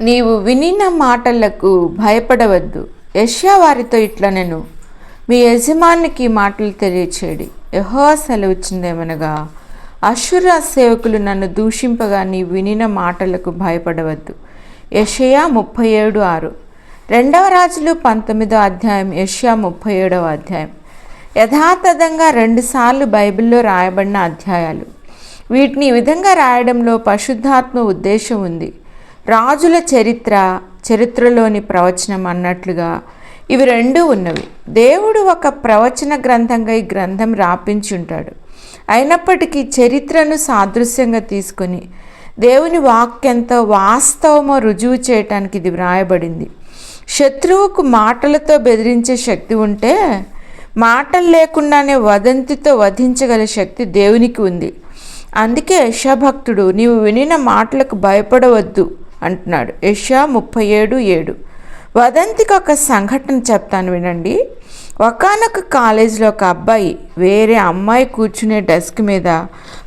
నీవు వినిన మాటలకు భయపడవద్దు. యెషయా వారితో ఇట్లనెను, మీ యజమానికి మాటలు తెలియచేయడి. యెహోవా సెలవిచ్చిందేమనగా, అష్షూరు సేవకులు నన్ను దూషింపగా నీ వినిన మాటలకు భయపడవద్దు. యెషయా 37:6. 2 రాజులు 19వ అధ్యాయం, యెషయా 37వ అధ్యాయం యథాతథంగా 2 సార్లు బైబిల్లో రాయబడిన అధ్యాయాలు. వీటిని ఈ విధంగా రాయడంలో పరిశుద్ధాత్మ ఉద్దేశం ఉంది. రాజుల చరిత్రలోని ప్రవచనం అన్నట్లుగా ఇవి రెండూ ఉన్నవి. దేవుడు ఒక ప్రవచన గ్రంథంగా ఈ గ్రంథం రాపించుంటాడు. అయినప్పటికీ చరిత్రను సాదృశ్యంగా తీసుకొని దేవుని వాక్యంతో వాస్తవమో రుజువు చేయటానికి ఇది వ్రాయబడింది. శత్రువుకు మాటలతో బెదిరించే శక్తి ఉంటే మాటలు లేకుండానే వదంతితో వధించగల శక్తి దేవునికి ఉంది. అందుకే యెషయా భక్తుడు నీవు వినిన మాటలకు భయపడవద్దు అంటున్నాడు. యెషయా 37:7. వదంతికి ఒక సంఘటన చెప్తాను వినండి. ఒకానొక కాలేజీలో ఒక అబ్బాయి వేరే అమ్మాయి కూర్చునే డెస్క్ మీద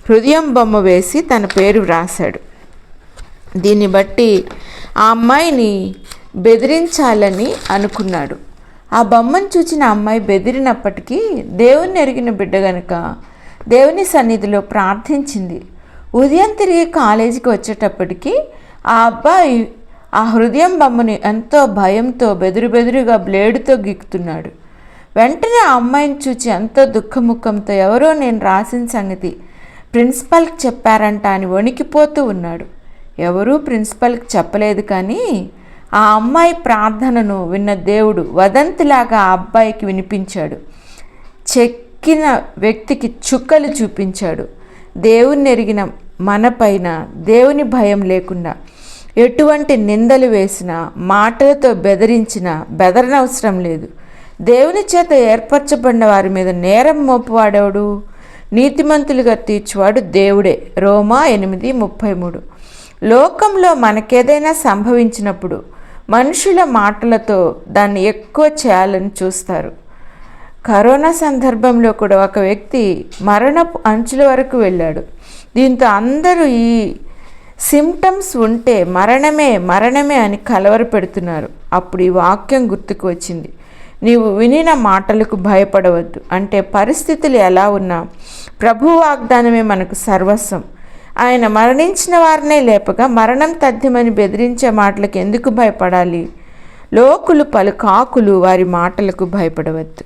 హృదయం బొమ్మ వేసి తన పేరు వ్రాసాడు. దీన్ని బట్టి ఆ అమ్మాయిని బెదిరించాలని అనుకున్నాడు. ఆ బొమ్మను చూసిన అమ్మాయి బెదిరినప్పటికీ దేవుని ఎరిగిన బిడ్డ గనుక దేవుని సన్నిధిలో ప్రార్థించింది. ఉదయం తిరిగి కాలేజీకి వచ్చేటప్పటికి ఆ అబ్బాయి ఆ హృదయం బొమ్మని ఎంతో భయంతో బెదురుగా బ్లేడుతో గీకుతున్నాడు. వెంటనే ఆ అమ్మాయిని చూచి ఎంతో దుఃఖముఖంతో ఎవరో నేను రాసిన సంగతి ప్రిన్సిపల్కి చెప్పారంట అని వణికిపోతూ ఉన్నాడు. ఎవరూ ప్రిన్సిపల్కి చెప్పలేదు, కానీ ఆ అమ్మాయి ప్రార్థనను విన్న దేవుడు వదంతిలాగా ఆ అబ్బాయికి వినిపించాడు. చెక్కిన వ్యక్తికి చుక్కలు చూపించాడు. దేవుని ఎరిగిన మనపైన దేవుని భయం లేకుండా ఎటువంటి నిందలు వేసినా మాటలతో బెదిరించినా బెదరనవసరం లేదు. దేవుని చేత ఏర్పరచబడిన వారి మీద నేరం మోపువాడేవాడు? నీతిమంతులుగా తీర్చువాడు దేవుడే. రోమా 8:33. లోకంలో మనకేదైనా సంభవించినప్పుడు మనుషుల మాటలతో దాన్ని ఎక్కువ చేయాలని చూస్తారు. కరోనా సందర్భంలో కూడా ఒక వ్యక్తి మరణపు అంచుల వరకు వెళ్ళాడు. దీంతో అందరూ ఈ సిమ్టమ్స్ ఉంటే మరణమే అని కలవర పెడుతున్నారు. అప్పుడు ఈ వాక్యం గుర్తుకు వచ్చింది, నీవు వినిన మాటలకు భయపడవద్దు. అంటే పరిస్థితులు ఎలా ఉన్నా ప్రభు వాగ్దానమే మనకు సర్వస్వం. ఆయన మరణించిన వారినే లేపగా మరణం తథ్యమని బెదిరించే మాటలకు ఎందుకు భయపడాలి? లోకులు పలు కాకులు వారి మాటలకు భయపడవద్దు.